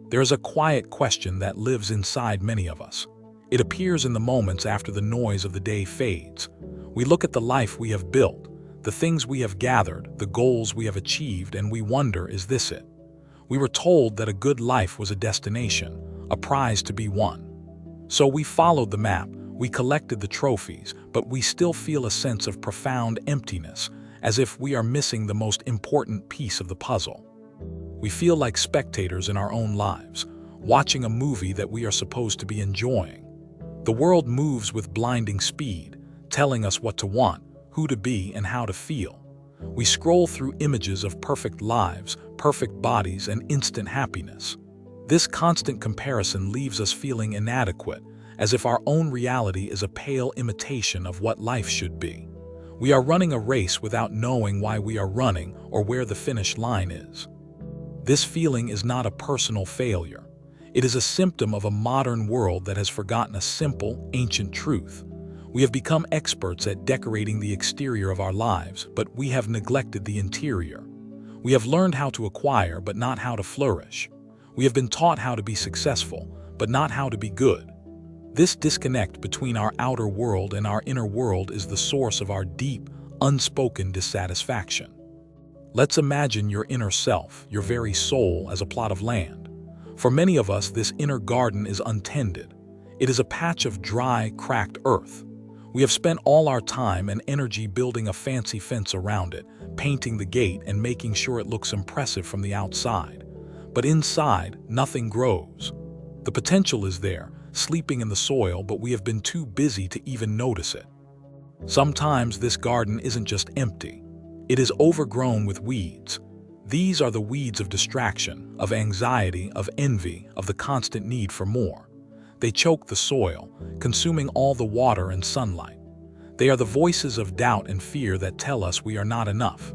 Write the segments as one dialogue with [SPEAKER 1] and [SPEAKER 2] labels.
[SPEAKER 1] There is a quiet question that lives inside many of us. It appears in the moments after the noise of the day fades. We look at the life we have built, the things we have gathered, the goals we have achieved, and we wonder, is this it? We were told that a good life was a destination, a prize to be won. So we followed the map, we collected the trophies, but we still feel a sense of profound emptiness, as if we are missing the most important piece of the puzzle. We feel like spectators in our own lives, watching a movie that we are supposed to be enjoying. The world moves with blinding speed, telling us what to want, who to be, and how to feel. We scroll through images of perfect lives, perfect bodies, and instant happiness. This constant comparison leaves us feeling inadequate, as if our own reality is a pale imitation of what life should be. We are running a race without knowing why we are running or where the finish line is. This feeling is not a personal failure. It is a symptom of a modern world that has forgotten a simple, ancient truth. We have become experts at decorating the exterior of our lives, but we have neglected the interior. We have learned how to acquire, but not how to flourish. We have been taught how to be successful, but not how to be good. This disconnect between our outer world and our inner world is the source of our deep, unspoken dissatisfaction. Let's imagine your inner self, your very soul, as a plot of land. For many of us, this inner garden is untended. It is a patch of dry, cracked earth. We have spent all our time and energy building a fancy fence around it, painting the gate and making sure it looks impressive from the outside. But inside, nothing grows. The potential is there, sleeping in the soil, but we have been too busy to even notice it. Sometimes this garden isn't just empty. It is overgrown with weeds. These are the weeds of distraction, of anxiety, of envy, of the constant need for more. They choke the soil, consuming all the water and sunlight. They are the voices of doubt and fear that tell us we are not enough.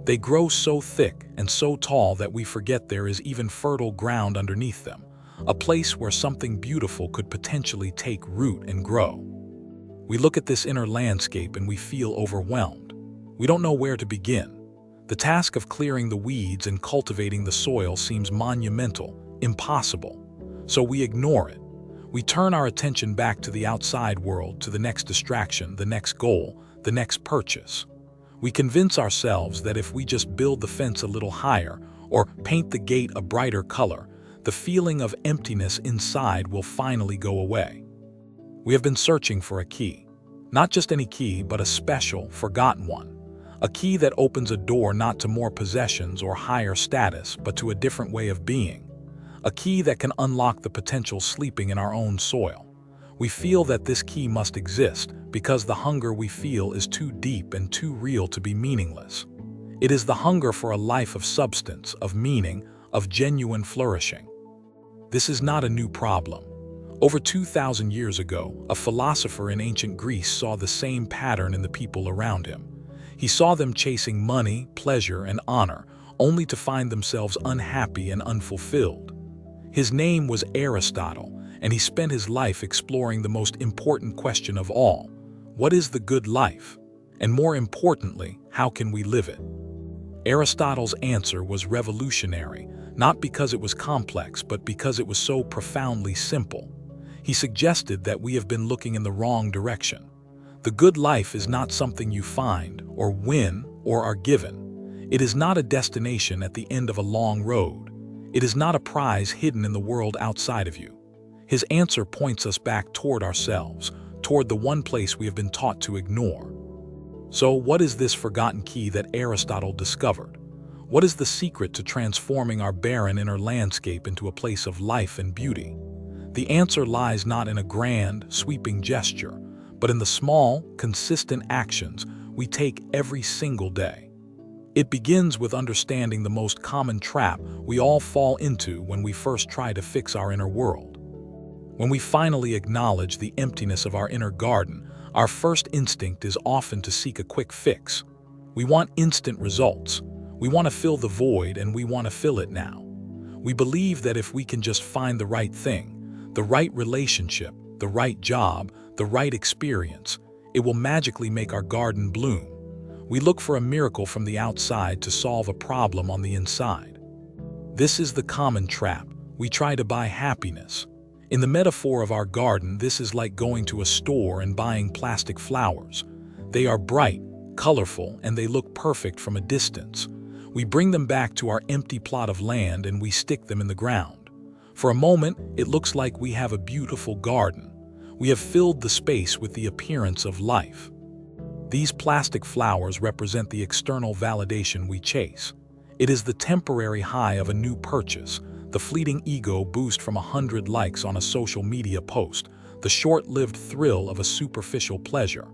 [SPEAKER 1] They grow so thick and so tall that we forget there is even fertile ground underneath them, a place where something beautiful could potentially take root and grow. We look at this inner landscape and we feel overwhelmed. We don't know where to begin. The task of clearing the weeds and cultivating the soil seems monumental, impossible. So we ignore it. We turn our attention back to the outside world, to the next distraction, the next goal, the next purchase. We convince ourselves that if we just build the fence a little higher or paint the gate a brighter color, the feeling of emptiness inside will finally go away. We have been searching for a key. Not just any key, but a special, forgotten one. A key that opens a door not to more possessions or higher status, but to a different way of being. A key that can unlock the potential sleeping in our own soil. We feel that this key must exist because the hunger we feel is too deep and too real to be meaningless. It is the hunger for a life of substance, of meaning, of genuine flourishing. This is not a new problem. Over 2,000 years ago, a philosopher in ancient Greece saw the same pattern in the people around him. He saw them chasing money, pleasure, and honor, only to find themselves unhappy and unfulfilled. His name was Aristotle, and he spent his life exploring the most important question of all: what is the good life? And more importantly, how can we live it? Aristotle's answer was revolutionary, not because it was complex, but because it was so profoundly simple. He suggested that we have been looking in the wrong direction. The good life is not something you find, or win, or are given. It is not a destination at the end of a long road. It is not a prize hidden in the world outside of you. His answer points us back toward ourselves, toward the one place we have been taught to ignore. So, what is this forgotten key that Aristotle discovered? What is the secret to transforming our barren inner landscape into a place of life and beauty? The answer lies not in a grand, sweeping gesture, but in the small, consistent actions we take every single day. It begins with understanding the most common trap we all fall into when we first try to fix our inner world. When we finally acknowledge the emptiness of our inner garden, our first instinct is often to seek a quick fix. We want instant results. We want to fill the void, and we want to fill it now. We believe that if we can just find the right thing, the right relationship, the right job, the right experience, it will magically make our garden bloom. We look for a miracle from the outside to solve a problem on the inside. This is the common trap, We try to buy happiness. In the metaphor of our garden, this is like going to a store and buying plastic flowers. They are bright, colorful, and they look perfect from a distance. We bring them back to our empty plot of land and we stick them in the ground. For a moment, it looks like we have a beautiful garden. We have filled the space with the appearance of life. These plastic flowers represent the external validation we chase. It is the temporary high of a new purchase, the fleeting ego boost from 100 likes on a social media post, the short-lived thrill of a superficial pleasure.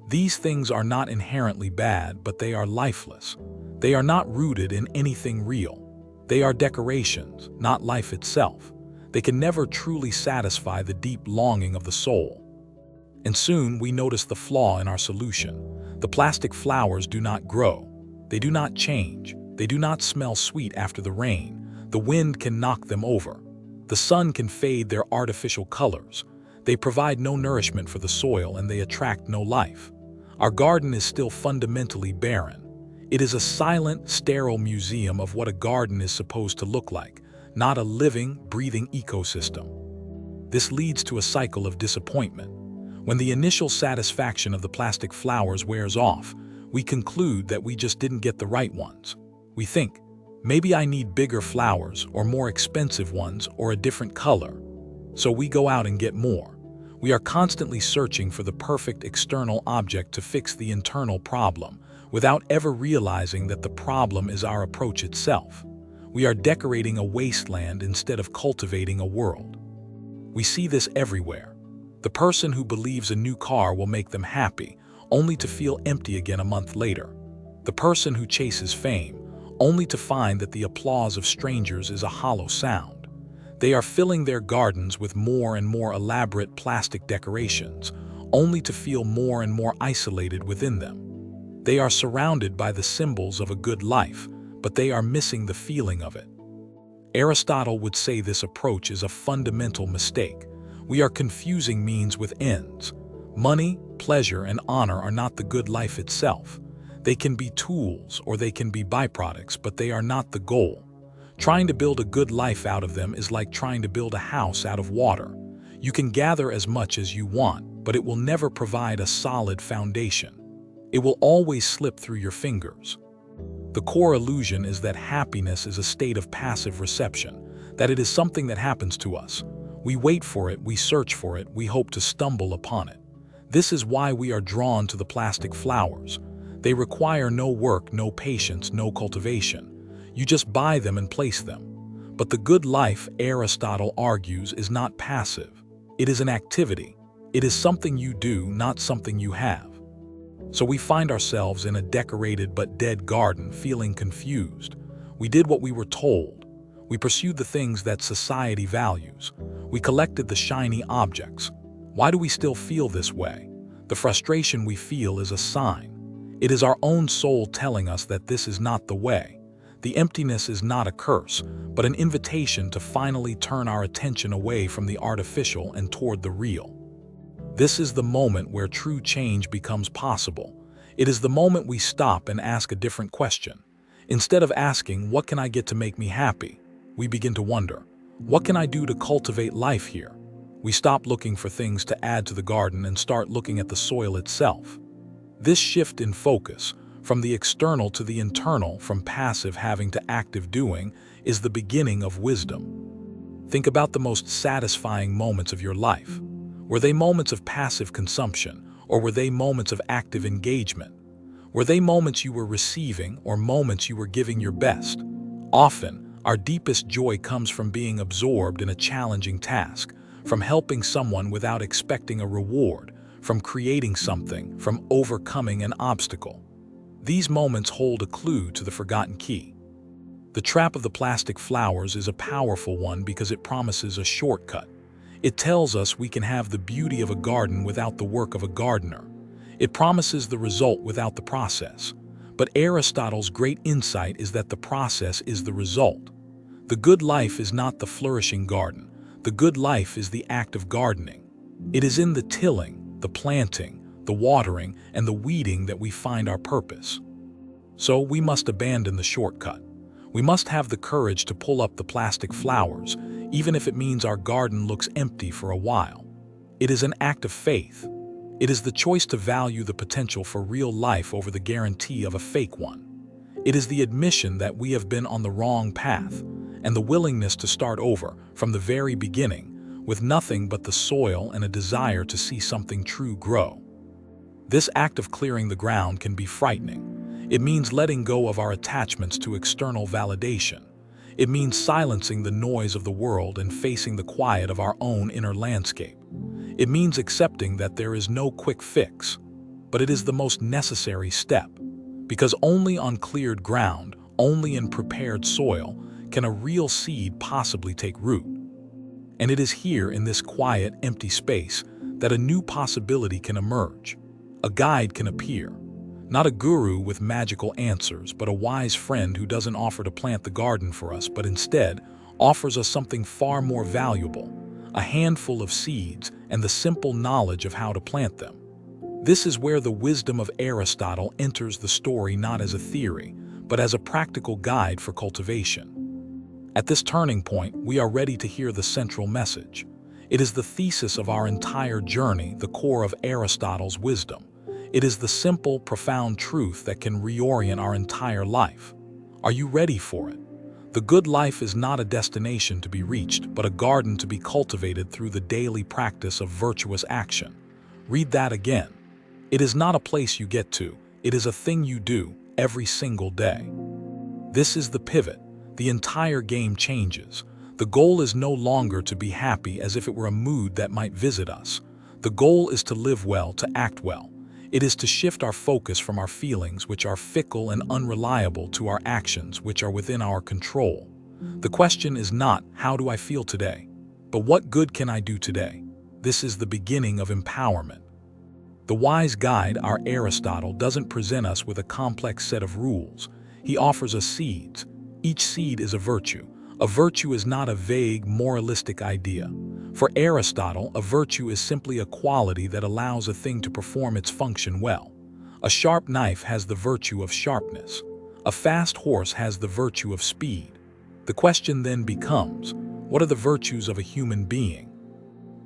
[SPEAKER 1] These things are not inherently bad, but they are lifeless. They are not rooted in anything real. They are decorations, not life itself. They can never truly satisfy the deep longing of the soul. And soon we notice the flaw in our solution. The plastic flowers do not grow. They do not change. They do not smell sweet after the rain. The wind can knock them over. The sun can fade their artificial colors. They provide no nourishment for the soil and they attract no life. Our garden is still fundamentally barren. It is a silent, sterile museum of what a garden is supposed to look like, not a living, breathing ecosystem. This leads to a cycle of disappointment. When the initial satisfaction of the plastic flowers wears off, we conclude that we just didn't get the right ones. We think, maybe I need bigger flowers or more expensive ones or a different color. So we go out and get more. We are constantly searching for the perfect external object to fix the internal problem, without ever realizing that the problem is our approach itself. We are decorating a wasteland instead of cultivating a world. We see this everywhere. The person who believes a new car will make them happy, only to feel empty again a month later. The person who chases fame, only to find that the applause of strangers is a hollow sound. They are filling their gardens with more and more elaborate plastic decorations, only to feel more and more isolated within them. They are surrounded by the symbols of a good life, but they are missing the feeling of it. Aristotle would say this approach is a fundamental mistake. We are confusing means with ends. Money, pleasure, and honor are not the good life itself. They can be tools or they can be byproducts, but they are not the goal. Trying to build a good life out of them is like trying to build a house out of water. You can gather as much as you want, but it will never provide a solid foundation. It will always slip through your fingers. The core illusion is that happiness is a state of passive reception, that it is something that happens to us. We wait for it, we search for it, we hope to stumble upon it. This is why we are drawn to the plastic flowers. They require no work, no patience, no cultivation. You just buy them and place them. But the good life, Aristotle argues, is not passive. It is an activity. It is something you do, not something you have. So we find ourselves in a decorated but dead garden, feeling confused. We did what we were told. We pursued the things that society values. We collected the shiny objects. Why do we still feel this way? The frustration we feel is a sign. It is our own soul telling us that this is not the way. The emptiness is not a curse, but an invitation to finally turn our attention away from the artificial and toward the real. This is the moment where true change becomes possible. It is the moment we stop and ask a different question. Instead of asking, "What can I get to make me happy?" we begin to wonder, "What can I do to cultivate life here?" We stop looking for things to add to the garden and start looking at the soil itself. This shift in focus, from the external to the internal, from passive having to active doing, is the beginning of wisdom. Think about the most satisfying moments of your life. Were they moments of passive consumption, or were they moments of active engagement? Were they moments you were receiving, or moments you were giving your best? Often, our deepest joy comes from being absorbed in a challenging task, from helping someone without expecting a reward, from creating something, from overcoming an obstacle. These moments hold a clue to the forgotten key. The trap of the plastic flowers is a powerful one because it promises a shortcut. It tells us we can have the beauty of a garden without the work of a gardener. It promises the result without the process. But Aristotle's great insight is that the process is the result. The good life is not the flourishing garden. The good life is the act of gardening. It is in the tilling, the planting, the watering, and the weeding that we find our purpose. So we must abandon the shortcut. We must have the courage to pull up the plastic flowers, even if it means our garden looks empty for a while. It is an act of faith. It is the choice to value the potential for real life over the guarantee of a fake one. It is the admission that we have been on the wrong path, and the willingness to start over from the very beginning with nothing but the soil and a desire to see something true grow. This act of clearing the ground can be frightening. It means letting go of our attachments to external validation. It means silencing the noise of the world and facing the quiet of our own inner landscape. It means accepting that there is no quick fix, but it is the most necessary step. Because only on cleared ground, only in prepared soil, can a real seed possibly take root. And it is here in this quiet, empty space that a new possibility can emerge. A guide can appear. Not a guru with magical answers, but a wise friend who doesn't offer to plant the garden for us, but instead offers us something far more valuable, a handful of seeds and the simple knowledge of how to plant them. This is where the wisdom of Aristotle enters the story, not as a theory, but as a practical guide for cultivation. At this turning point, we are ready to hear the central message. It is the thesis of our entire journey, the core of Aristotle's wisdom. It is the simple, profound truth that can reorient our entire life. Are you ready for it? The good life is not a destination to be reached, but a garden to be cultivated through the daily practice of virtuous action. Read that again. It is not a place you get to, it is a thing you do every single day. This is the pivot. The entire game changes. The goal is no longer to be happy as if it were a mood that might visit us. The goal is to live well, to act well. It is to shift our focus from our feelings, which are fickle and unreliable, to our actions, which are within our control. The question is not, how do I feel today? But what good can I do today? This is the beginning of empowerment. The wise guide, our Aristotle, doesn't present us with a complex set of rules. He offers us seeds. Each seed is a virtue. A virtue is not a vague, moralistic idea. For Aristotle, a virtue is simply a quality that allows a thing to perform its function well. A sharp knife has the virtue of sharpness. A fast horse has the virtue of speed. The question then becomes, what are the virtues of a human being?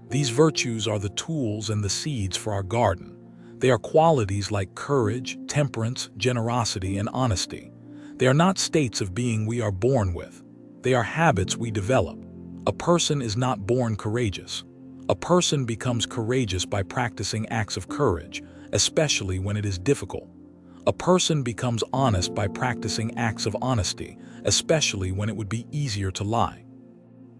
[SPEAKER 1] These virtues are the tools and the seeds for our garden. They are qualities like courage, temperance, generosity, and honesty. They are not states of being we are born with. They are habits we develop. A person is not born courageous. A person becomes courageous by practicing acts of courage, especially when it is difficult. A person becomes honest by practicing acts of honesty, especially when it would be easier to lie.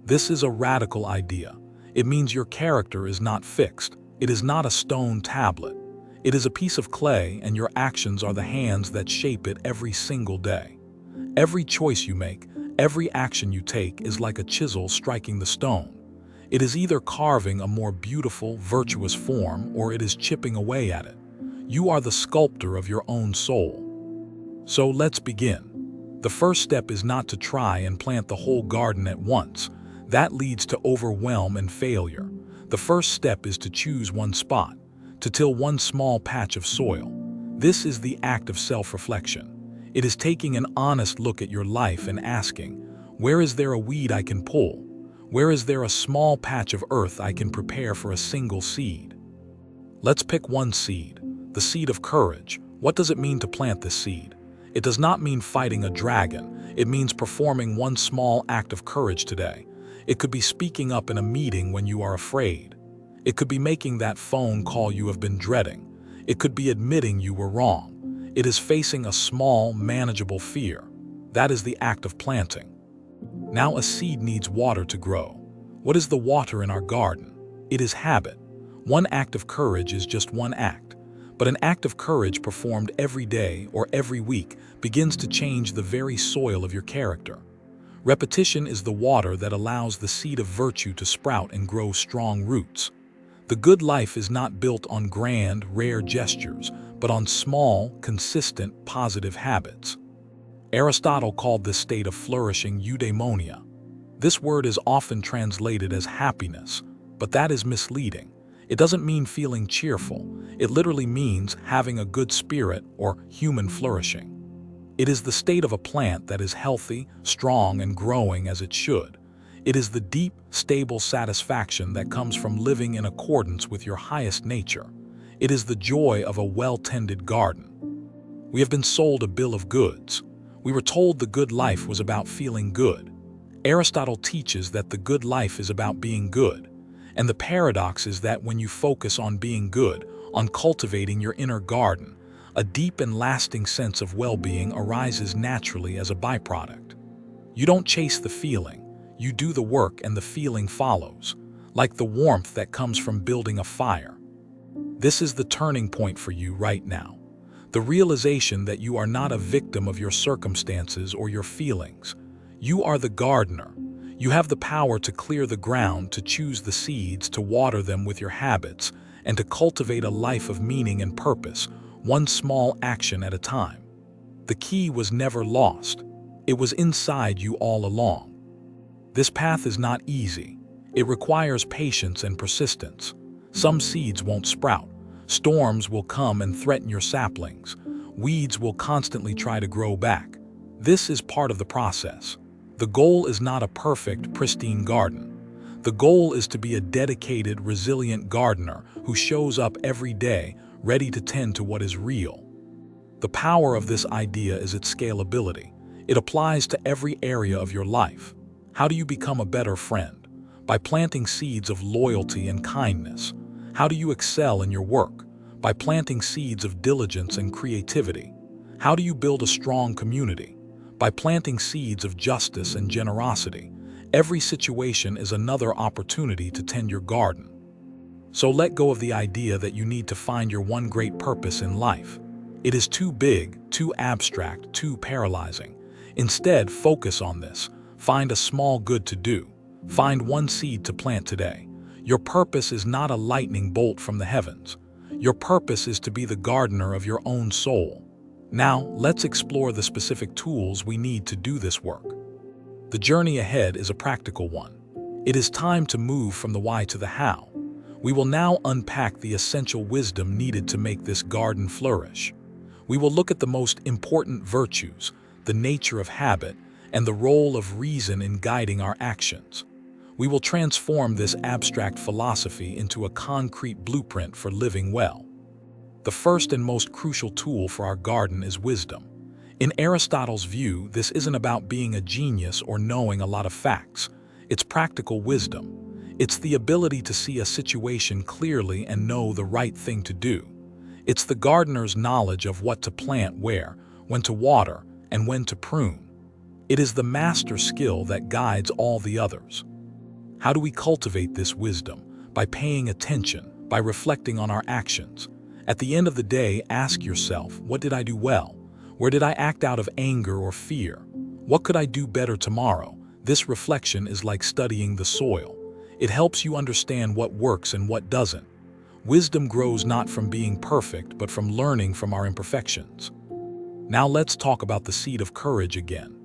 [SPEAKER 1] This is a radical idea. It means your character is not fixed. It is not a stone tablet. It is a piece of clay, and your actions are the hands that shape it every single day. Every choice you make, every action you take is like a chisel striking the stone. It is either carving a more beautiful, virtuous form, or it is chipping away at it. You are the sculptor of your own soul. So let's begin. The first step is not to try and plant the whole garden at once. That leads to overwhelm and failure. The first step is to choose one spot, to till one small patch of soil. This is the act of self-reflection. It is taking an honest look at your life and asking, where is there a weed I can pull? Where is there a small patch of earth I can prepare for a single seed? Let's pick one seed, the seed of courage. What does it mean to plant this seed? It does not mean fighting a dragon. It means performing one small act of courage today. It could be speaking up in a meeting when you are afraid. It could be making that phone call you have been dreading. It could be admitting you were wrong. It is facing a small, manageable fear. That is the act of planting. Now a seed needs water to grow. What is the water in our garden? It is habit. One act of courage is just one act. But an act of courage performed every day or every week begins to change the very soil of your character. Repetition is the water that allows the seed of virtue to sprout and grow strong roots. The good life is not built on grand, rare gestures, but on small, consistent, positive habits. Aristotle called this state of flourishing eudaimonia. This word is often translated as happiness, but that is misleading. It doesn't mean feeling cheerful. It literally means having a good spirit or human flourishing. It is the state of a plant that is healthy, strong, and growing as it should. It is the deep, stable satisfaction that comes from living in accordance with your highest nature. It is the joy of a well-tended garden. We have been sold a bill of goods. We were told the good life was about feeling good. Aristotle teaches that the good life is about being good. And the paradox is that when you focus on being good, on cultivating your inner garden, a deep and lasting sense of well-being arises naturally as a byproduct. You don't chase the feeling, you do the work and the feeling follows, like the warmth that comes from building a fire. This is the turning point for you right now. The realization that you are not a victim of your circumstances or your feelings. You are the gardener. You have the power to clear the ground, to choose the seeds, to water them with your habits, and to cultivate a life of meaning and purpose, one small action at a time. The key was never lost. It was inside you all along. This path is not easy. It requires patience and persistence. Some seeds won't sprout. Storms will come and threaten your saplings. Weeds will constantly try to grow back. This is part of the process. The goal is not a perfect, pristine garden. The goal is to be a dedicated, resilient gardener who shows up every day, ready to tend to what is real. The power of this idea is its scalability. It applies to every area of your life. How do you become a better friend? By planting seeds of loyalty and kindness. How do you excel in your work? By planting seeds of diligence and creativity. How do you build a strong community? By planting seeds of justice and generosity. Every situation is another opportunity to tend your garden. So let go of the idea that you need to find your one great purpose in life. It is too big, too abstract, too paralyzing. Instead, focus on this. Find a small good to do. Find one seed to plant today. Your purpose is not a lightning bolt from the heavens. Your purpose is to be the gardener of your own soul. Now, let's explore the specific tools we need to do this work. The journey ahead is a practical one. It is time to move from the why to the how. We will now unpack the essential wisdom needed to make this garden flourish. We will look at the most important virtues, the nature of habit, and the role of reason in guiding our actions. We will transform this abstract philosophy into a concrete blueprint for living well. The first and most crucial tool for our garden is wisdom. In Aristotle's view, this isn't about being a genius or knowing a lot of facts. It's practical wisdom. It's the ability to see a situation clearly and know the right thing to do. It's the gardener's knowledge of what to plant where, when to water, and when to prune. It is the master skill that guides all the others. How do we cultivate this wisdom? By paying attention, by reflecting on our actions. At the end of the day, ask yourself, what did I do well? Where did I act out of anger or fear? What could I do better tomorrow? This reflection is like studying the soil. It helps you understand what works and what doesn't. Wisdom grows not from being perfect, but from learning from our imperfections. Now let's talk about the seed of courage again.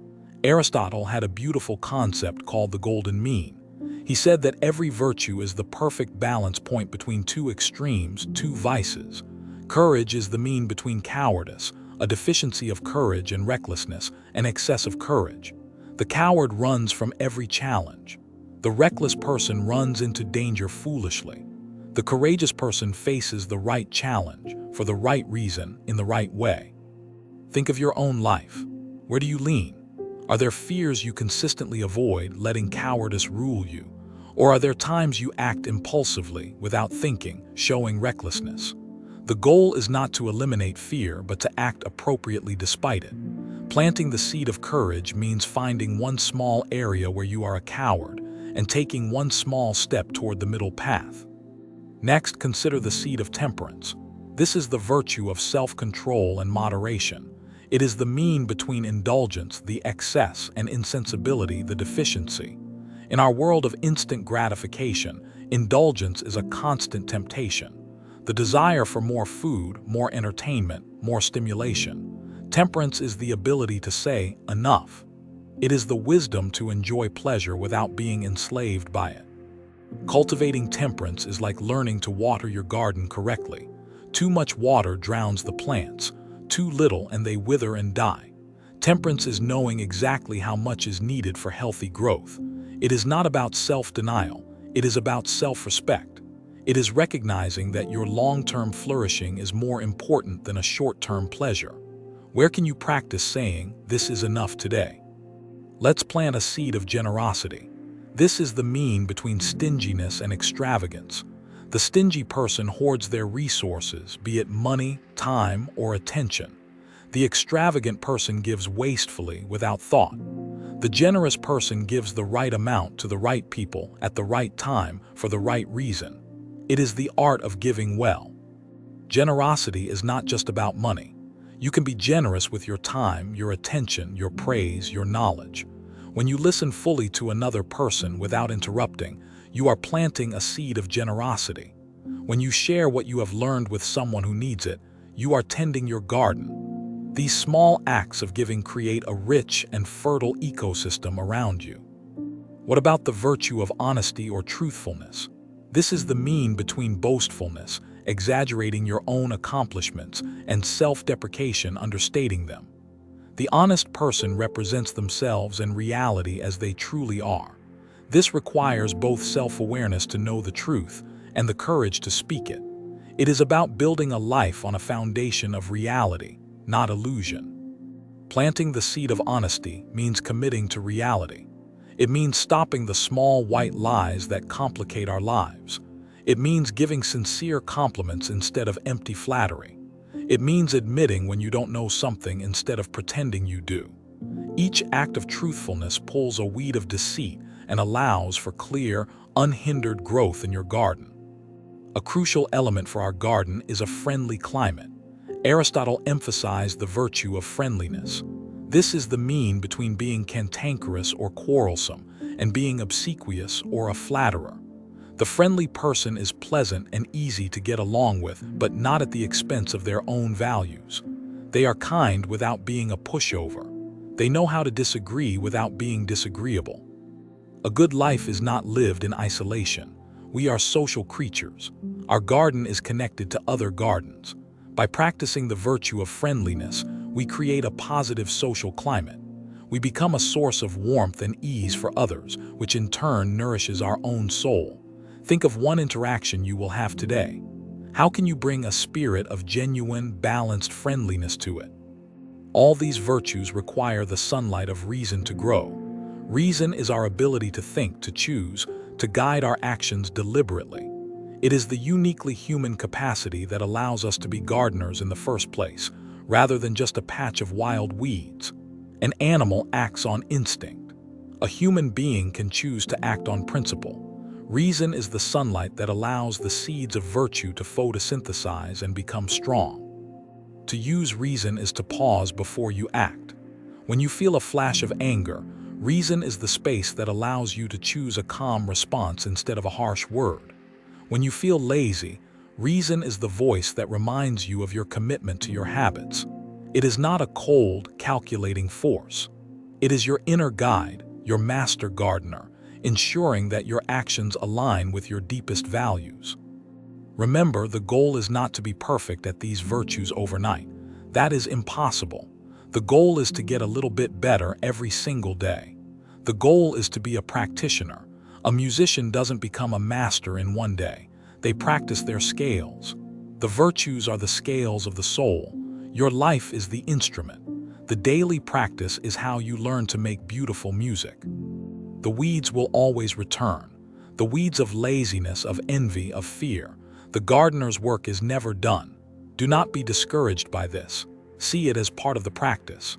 [SPEAKER 1] Aristotle had a beautiful concept called the golden mean. He said that every virtue is the perfect balance point between two extremes, two vices. Courage is the mean between cowardice, a deficiency of courage, and recklessness, and excessive courage. The coward runs from every challenge. The reckless person runs into danger foolishly. The courageous person faces the right challenge, for the right reason, in the right way. Think of your own life. Where do you lean? Are there fears you consistently avoid, letting cowardice rule you? Or are there times you act impulsively, without thinking, showing recklessness? The goal is not to eliminate fear, but to act appropriately despite it. Planting the seed of courage means finding one small area where you are a coward and taking one small step toward the middle path. Next, consider the seed of temperance. This is the virtue of self-control and moderation. It is the mean between indulgence, the excess, and insensibility, the deficiency. In our world of instant gratification, indulgence is a constant temptation. The desire for more food, more entertainment, more stimulation. Temperance is the ability to say, enough. It is the wisdom to enjoy pleasure without being enslaved by it. Cultivating temperance is like learning to water your garden correctly. Too much water drowns the plants. Too little and they wither and die. Temperance is knowing exactly how much is needed for healthy growth. It is not about self-denial, it is about self-respect. It is recognizing that your long-term flourishing is more important than a short-term pleasure. Where can you practice saying, "This is enough today"? Let's plant a seed of generosity. This is the mean between stinginess and extravagance. The stingy person hoards their resources, be it money, time, or attention. The extravagant person gives wastefully, without thought. The generous person gives the right amount to the right people at the right time for the right reason. It is the art of giving well. Generosity is not just about money. You can be generous with your time, your attention, your praise, your knowledge. When you listen fully to another person without interrupting, you are planting a seed of generosity. When you share what you have learned with someone who needs it, you are tending your garden. These small acts of giving create a rich and fertile ecosystem around you. What about the virtue of honesty or truthfulness? This is the mean between boastfulness, exaggerating your own accomplishments, and self-deprecation, understating them. The honest person represents themselves and reality as they truly are. This requires both self-awareness to know the truth and the courage to speak it. It is about building a life on a foundation of reality, not illusion. Planting the seed of honesty means committing to reality. It means stopping the small white lies that complicate our lives. It means giving sincere compliments instead of empty flattery. It means admitting when you don't know something instead of pretending you do. Each act of truthfulness pulls a weed of deceit and allows for clear, unhindered growth in your garden. A crucial element for our garden is a friendly climate. Aristotle emphasized the virtue of friendliness. This is the mean between being cantankerous or quarrelsome and being obsequious or a flatterer. The friendly person is pleasant and easy to get along with, but not at the expense of their own values. They are kind without being a pushover. They know how to disagree without being disagreeable. A good life is not lived in isolation. We are social creatures. Our garden is connected to other gardens. By practicing the virtue of friendliness, we create a positive social climate. We become a source of warmth and ease for others, which in turn nourishes our own soul. Think of one interaction you will have today. How can you bring a spirit of genuine, balanced friendliness to it? All these virtues require the sunlight of reason to grow. Reason is our ability to think, to choose, to guide our actions deliberately. It is the uniquely human capacity that allows us to be gardeners in the first place, rather than just a patch of wild weeds. An animal acts on instinct. A human being can choose to act on principle. Reason is the sunlight that allows the seeds of virtue to photosynthesize and become strong. To use reason is to pause before you act. When you feel a flash of anger, reason is the space that allows you to choose a calm response instead of a harsh word. When you feel lazy, reason is the voice that reminds you of your commitment to your habits. It is not a cold, calculating force. It is your inner guide, your master gardener, ensuring that your actions align with your deepest values. Remember, the goal is not to be perfect at these virtues overnight. That is impossible. The goal is to get a little bit better every single day. The goal is to be a practitioner. A musician doesn't become a master in one day. They practice their scales. The virtues are the scales of the soul. Your life is the instrument. The daily practice is how you learn to make beautiful music. The weeds will always return. The weeds of laziness, of envy, of fear. The gardener's work is never done. Do not be discouraged by this. See it as part of the practice.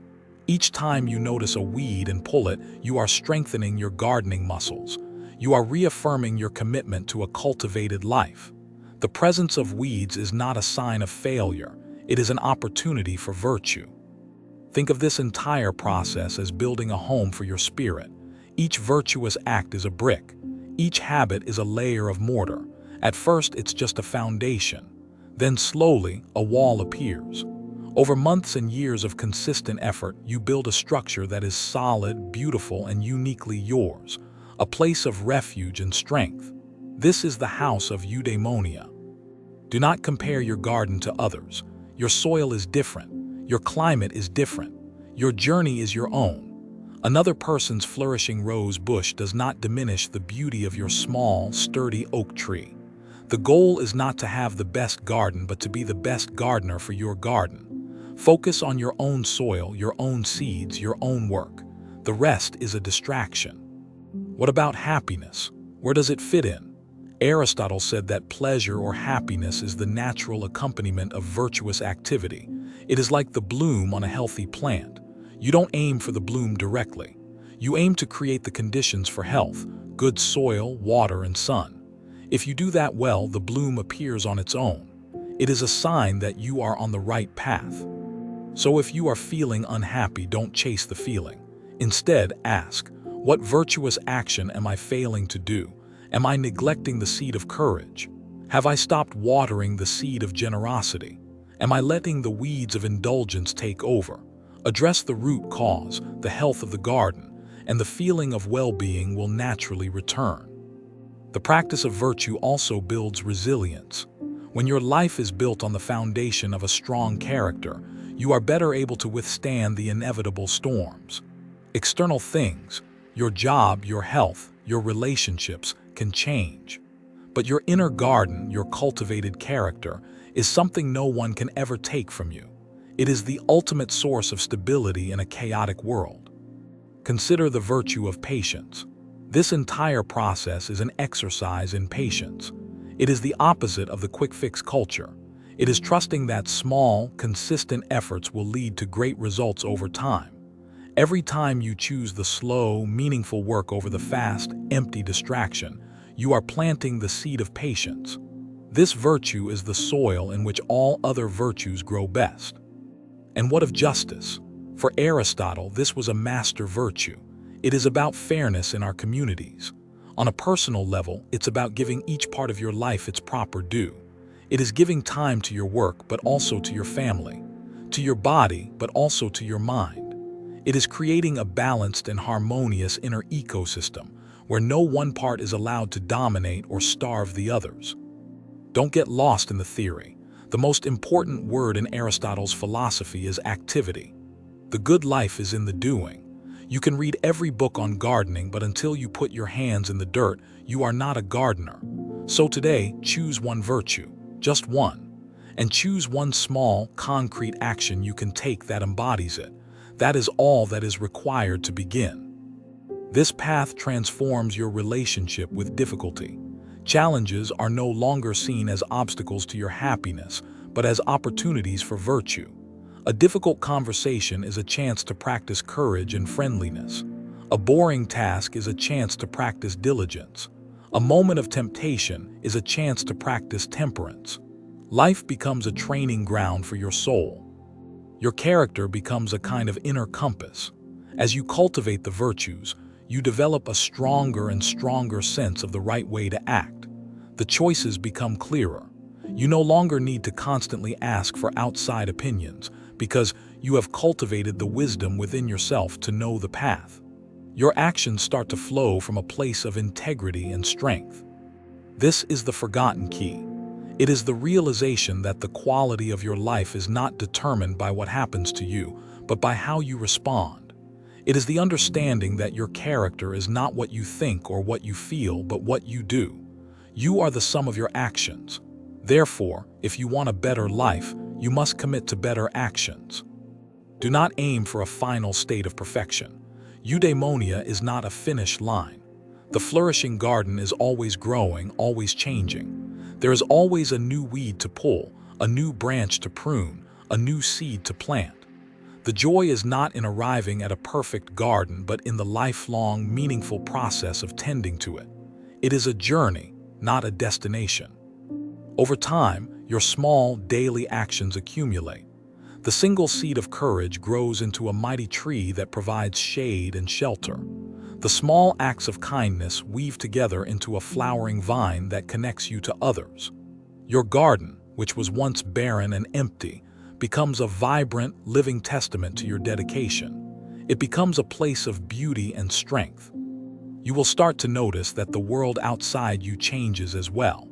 [SPEAKER 1] Each time you notice a weed and pull it, you are strengthening your gardening muscles. You are reaffirming your commitment to a cultivated life. The presence of weeds is not a sign of failure. It is an opportunity for virtue. Think of this entire process as building a home for your spirit. Each virtuous act is a brick. Each habit is a layer of mortar. At first, it's just a foundation. Then slowly, a wall appears. Over months and years of consistent effort, you build a structure that is solid, beautiful, and uniquely yours. A place of refuge and strength. This is the house of eudaimonia. Do not compare your garden to others. Your soil is different. Your climate is different. Your journey is your own. Another person's flourishing rose bush does not diminish the beauty of your small, sturdy oak tree. The goal is not to have the best garden, but to be the best gardener for your garden. Focus on your own soil, your own seeds, your own work. The rest is a distraction. What about happiness? Where does it fit in? Aristotle said that pleasure or happiness is the natural accompaniment of virtuous activity. It is like the bloom on a healthy plant. You don't aim for the bloom directly. You aim to create the conditions for health, good soil, water, and sun. If you do that well, the bloom appears on its own. It is a sign that you are on the right path. So if you are feeling unhappy, don't chase the feeling. Instead, ask, what virtuous action am I failing to do? Am I neglecting the seed of courage? Have I stopped watering the seed of generosity? Am I letting the weeds of indulgence take over? Address the root cause, the health of the garden, and the feeling of well-being will naturally return. The practice of virtue also builds resilience. When your life is built on the foundation of a strong character, you are better able to withstand the inevitable storms. External things, your job, your health, your relationships, can change. But your inner garden, your cultivated character, is something no one can ever take from you. It is the ultimate source of stability in a chaotic world. Consider the virtue of patience. This entire process is an exercise in patience. It is the opposite of the quick-fix culture. It is trusting that small, consistent efforts will lead to great results over time. Every time you choose the slow, meaningful work over the fast, empty distraction, you are planting the seed of patience. This virtue is the soil in which all other virtues grow best. And what of justice? For Aristotle, this was a master virtue. It is about fairness in our communities. On a personal level, it's about giving each part of your life its proper due. It is giving time to your work, but also to your family, to your body, but also to your mind. It is creating a balanced and harmonious inner ecosystem where no one part is allowed to dominate or starve the others. Don't get lost in the theory. The most important word in Aristotle's philosophy is activity. The good life is in the doing. You can read every book on gardening, but until you put your hands in the dirt, you are not a gardener. So today, choose one virtue, just one, and choose one small, concrete action you can take that embodies it. That is all that is required to begin. This path transforms your relationship with difficulty. Challenges are no longer seen as obstacles to your happiness, but as opportunities for virtue. A difficult conversation is a chance to practice courage and friendliness. A boring task is a chance to practice diligence. A moment of temptation is a chance to practice temperance. Life becomes a training ground for your soul. Your character becomes a kind of inner compass. As you cultivate the virtues, you develop a stronger and stronger sense of the right way to act. The choices become clearer. You no longer need to constantly ask for outside opinions because you have cultivated the wisdom within yourself to know the path. Your actions start to flow from a place of integrity and strength. This is the forgotten key. It is the realization that the quality of your life is not determined by what happens to you, but by how you respond. It is the understanding that your character is not what you think or what you feel, but what you do. You are the sum of your actions. Therefore, if you want a better life, you must commit to better actions. Do not aim for a final state of perfection. Eudaimonia is not a finish line. The flourishing garden is always growing, always changing. There is always a new weed to pull, a new branch to prune, a new seed to plant. The joy is not in arriving at a perfect garden, but in the lifelong, meaningful process of tending to it. It is a journey, not a destination. Over time, your small, daily actions accumulate. The single seed of courage grows into a mighty tree that provides shade and shelter. The small acts of kindness weave together into a flowering vine that connects you to others. Your garden, which was once barren and empty, becomes a vibrant, living testament to your dedication. It becomes a place of beauty and strength. You will start to notice that the world outside you changes as well.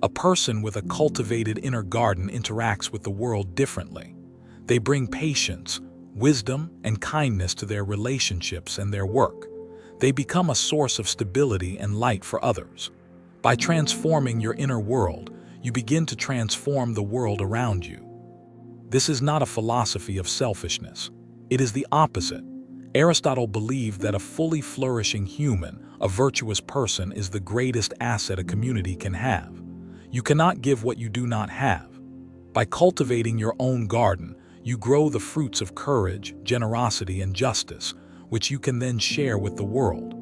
[SPEAKER 1] A person with a cultivated inner garden interacts with the world differently. They bring patience, wisdom, and kindness to their relationships and their work. They become a source of stability and light for others. By transforming your inner world, you begin to transform the world around you. This is not a philosophy of selfishness. It is the opposite. Aristotle believed that a fully flourishing human, a virtuous person, is the greatest asset a community can have. You cannot give what you do not have. By cultivating your own garden, you grow the fruits of courage, generosity, and justice, which you can then share with the world.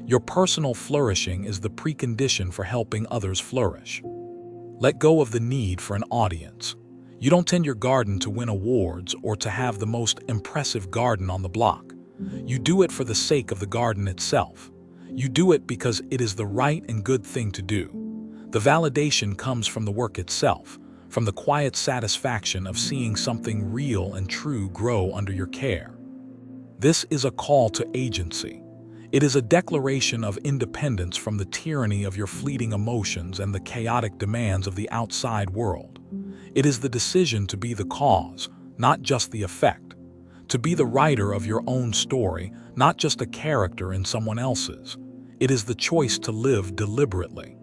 [SPEAKER 1] Your personal flourishing is the precondition for helping others flourish. Let go of the need for an audience. You don't tend your garden to win awards or to have the most impressive garden on the block. You do it for the sake of the garden itself. You do it because it is the right and good thing to do. The validation comes from the work itself, from the quiet satisfaction of seeing something real and true grow under your care. This is a call to agency. It is a declaration of independence from the tyranny of your fleeting emotions and the chaotic demands of the outside world. It is the decision to be the cause, not just the effect. To be the writer of your own story, not just a character in someone else's. It is the choice to live deliberately.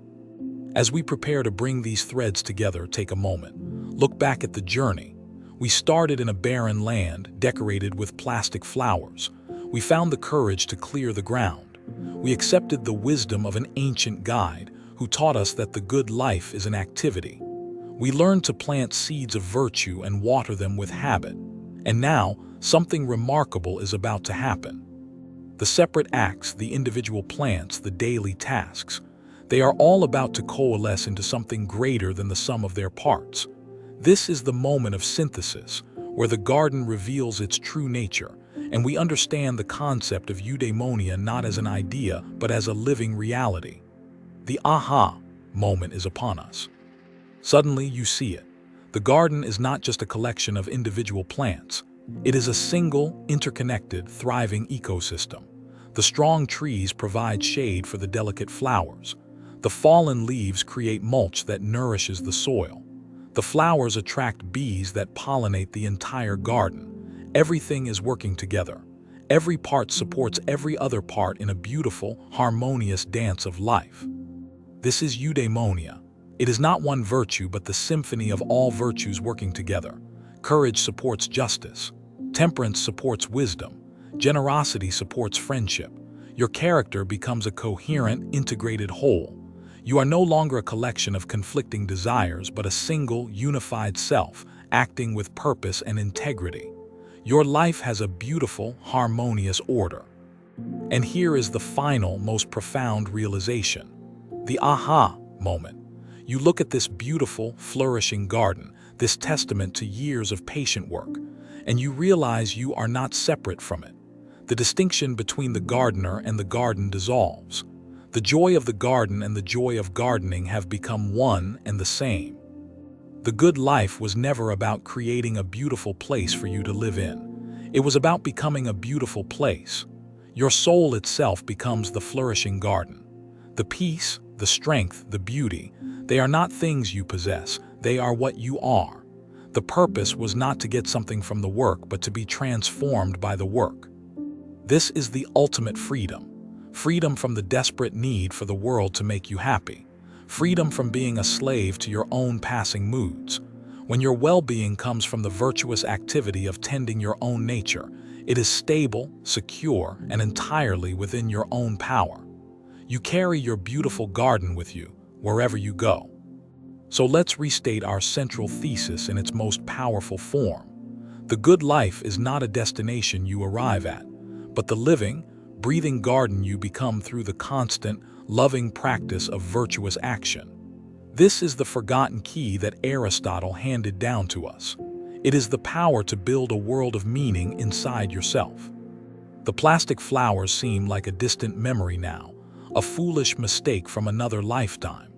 [SPEAKER 1] As we prepare to bring these threads together, take a moment. Look back at the journey. We started in a barren land, decorated with plastic flowers. We found the courage to clear the ground. We accepted the wisdom of an ancient guide who taught us that the good life is an activity. We learned to plant seeds of virtue and water them with habit. And now, something remarkable is about to happen. The separate acts, the individual plants, the daily tasks, they are all about to coalesce into something greater than the sum of their parts. This is the moment of synthesis, where the garden reveals its true nature, and we understand the concept of eudaimonia not as an idea, but as a living reality. The aha moment is upon us. Suddenly you see it. The garden is not just a collection of individual plants. It is a single, interconnected, thriving ecosystem. The strong trees provide shade for the delicate flowers. The fallen leaves create mulch that nourishes the soil. The flowers attract bees that pollinate the entire garden. Everything is working together. Every part supports every other part in a beautiful, harmonious dance of life. This is eudaimonia. It is not one virtue, but the symphony of all virtues working together. Courage supports justice. Temperance supports wisdom. Generosity supports friendship. Your character becomes a coherent, integrated whole. You are no longer a collection of conflicting desires, but a single, unified self, acting with purpose and integrity. Your life has a beautiful, harmonious order. And here is the final, most profound realization. The aha moment. You look at this beautiful, flourishing garden, this testament to years of patient work, and you realize you are not separate from it. The distinction between the gardener and the garden dissolves. The joy of the garden and the joy of gardening have become one and the same. The good life was never about creating a beautiful place for you to live in. It was about becoming a beautiful place. Your soul itself becomes the flourishing garden. The peace, the strength, the beauty, they are not things you possess, they are what you are. The purpose was not to get something from the work, but to be transformed by the work. This is the ultimate freedom. Freedom from the desperate need for the world to make you happy. Freedom from being a slave to your own passing moods. When your well-being comes from the virtuous activity of tending your own nature, it is stable, secure, and entirely within your own power. You carry your beautiful garden with you, wherever you go. So let's restate our central thesis in its most powerful form. The good life is not a destination you arrive at, but the living, breathing garden you become through the constant, loving practice of virtuous action. This is the forgotten key that Aristotle handed down to us. It is the power to build a world of meaning inside yourself. The plastic flowers seem like a distant memory now, a foolish mistake from another lifetime.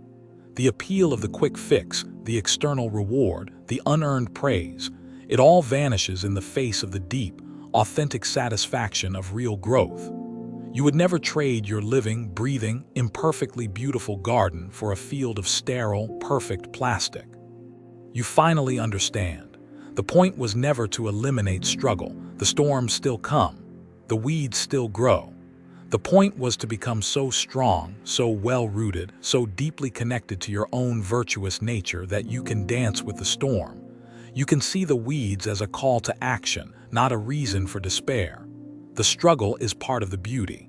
[SPEAKER 1] The appeal of the quick fix, the external reward, the unearned praise, it all vanishes in the face of the deep, authentic satisfaction of real growth. You would never trade your living, breathing, imperfectly beautiful garden for a field of sterile, perfect plastic. You finally understand. The point was never to eliminate struggle. The storms still come. The weeds still grow. The point was to become so strong, so well-rooted, so deeply connected to your own virtuous nature that you can dance with the storm. You can see the weeds as a call to action, not a reason for despair. The struggle is part of the beauty.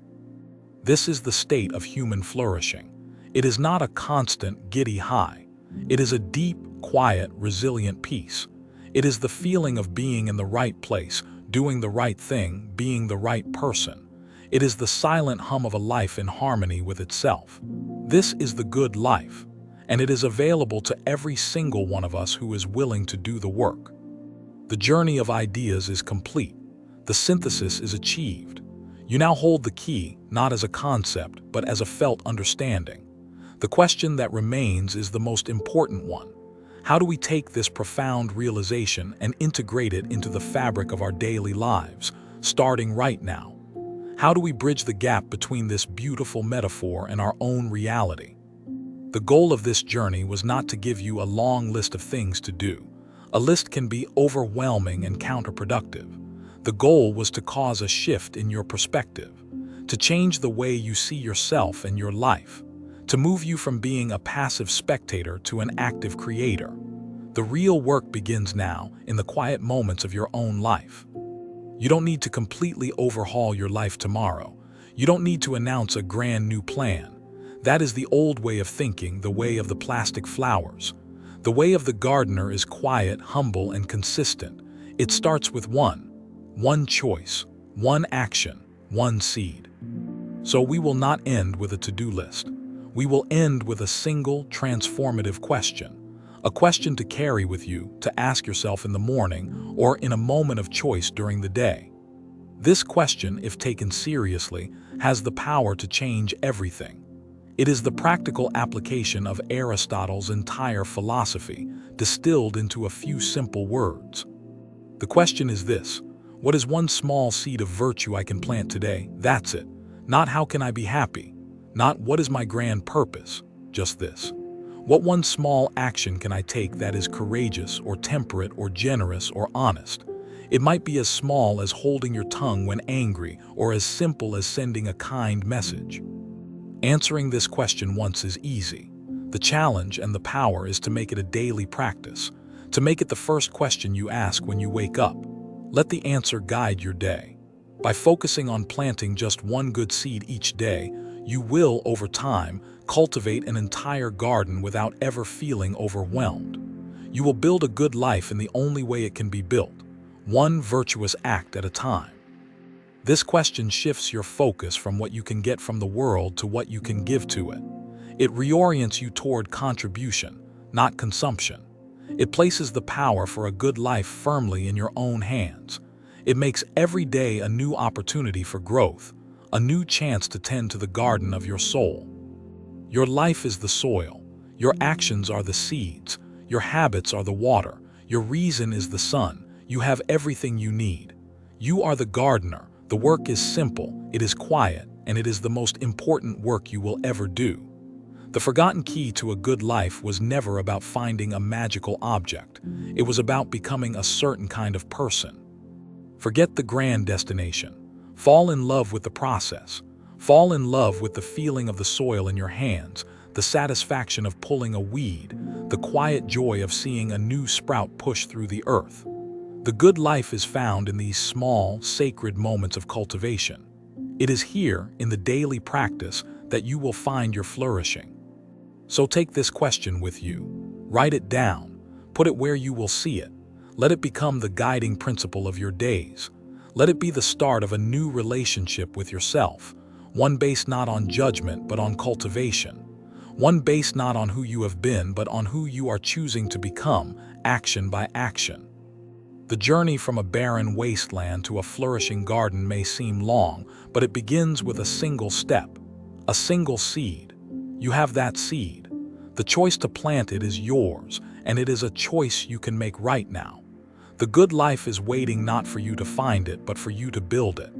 [SPEAKER 1] This is the state of human flourishing. It is not a constant, giddy high. It is a deep, quiet, resilient peace. It is the feeling of being in the right place, doing the right thing, being the right person. It is the silent hum of a life in harmony with itself. This is the good life, and it is available to every single one of us who is willing to do the work. The journey of ideas is complete. The synthesis is achieved. You now hold the key, not as a concept, but as a felt understanding. The question that remains is the most important one. How do we take this profound realization and integrate it into the fabric of our daily lives, starting right now? How do we bridge the gap between this beautiful metaphor and our own reality? The goal of this journey was not to give you a long list of things to do. A list can be overwhelming and counterproductive. The goal was to cause a shift in your perspective, to change the way you see yourself and your life, to move you from being a passive spectator to an active creator. The real work begins now, in the quiet moments of your own life. You don't need to completely overhaul your life tomorrow. You don't need to announce a grand new plan. That is the old way of thinking, the way of the plastic flowers. The way of the gardener is quiet, humble, and consistent. It starts with one choice, one action, one seed. So we will not end with a to-do list. We will end with a single, transformative question. A question to carry with you, to ask yourself in the morning or in a moment of choice during the day. This question, if taken seriously, has the power to change everything. It is the practical application of Aristotle's entire philosophy, distilled into a few simple words. The question is this: what is one small seed of virtue I can plant today? That's it. Not how can I be happy? Not what is my grand purpose? Just this. What one small action can I take that is courageous or temperate or generous or honest? It might be as small as holding your tongue when angry or as simple as sending a kind message. Answering this question once is easy. The challenge and the power is to make it a daily practice, to make it the first question you ask when you wake up. Let the answer guide your day. By focusing on planting just one good seed each day, you will, over time, cultivate an entire garden without ever feeling overwhelmed. You will build a good life in the only way it can be built, one virtuous act at a time. This question shifts your focus from what you can get from the world to what you can give to it. It reorients you toward contribution, not consumption. It places the power for a good life firmly in your own hands. It makes every day a new opportunity for growth, a new chance to tend to the garden of your soul. Your life is the soil. Your actions are the seeds. Your habits are the water. Your reason is the sun. You have everything you need. You are the gardener. The work is simple, it is quiet, and it is the most important work you will ever do. The forgotten key to a good life was never about finding a magical object. It was about becoming a certain kind of person. Forget the grand destination. Fall in love with the process. Fall in love with the feeling of the soil in your hands, the satisfaction of pulling a weed, the quiet joy of seeing a new sprout push through the earth. The good life is found in these small, sacred moments of cultivation. It is here, in the daily practice, that you will find your flourishing. So take this question with you. Write it down. Put it where you will see it. Let it become the guiding principle of your days. Let it be the start of a new relationship with yourself, one based not on judgment but on cultivation, one based not on who you have been but on who you are choosing to become, action by action. The journey from a barren wasteland to a flourishing garden may seem long, but it begins with a single step, a single seed. You have that seed. The choice to plant it is yours, and it is a choice you can make right now. The good life is waiting not for you to find it, but for you to build it.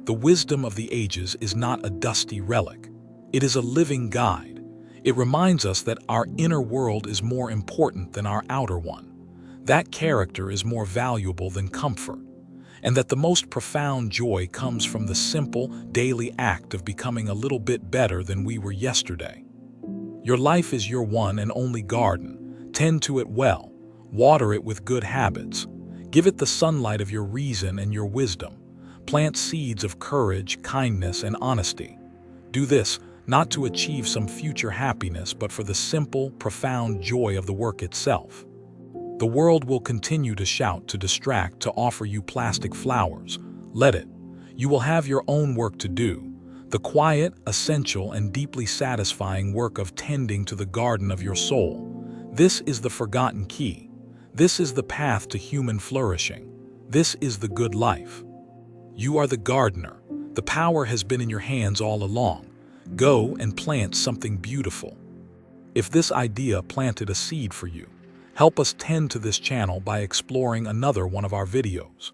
[SPEAKER 1] The wisdom of the ages is not a dusty relic. It is a living guide. It reminds us that our inner world is more important than our outer one. That character is more valuable than comfort. and that the most profound joy comes from the simple, daily act of becoming a little bit better than we were yesterday. Your life is your one and only garden. Tend to it well. Water it with good habits. Give it the sunlight of your reason and your wisdom. Plant seeds of courage, kindness, and honesty. Do this not to achieve some future happiness, but for the simple, profound joy of the work itself. The world will continue to shout, to distract, to offer you plastic flowers. Let it. You will have your own work to do. The quiet, essential, and deeply satisfying work of tending to the garden of your soul. This is the forgotten key. This is the path to human flourishing. This is the good life. You are the gardener. The power has been in your hands all along. Go and plant something beautiful. If this idea planted a seed for you, help us tend to this channel by exploring another one of our videos.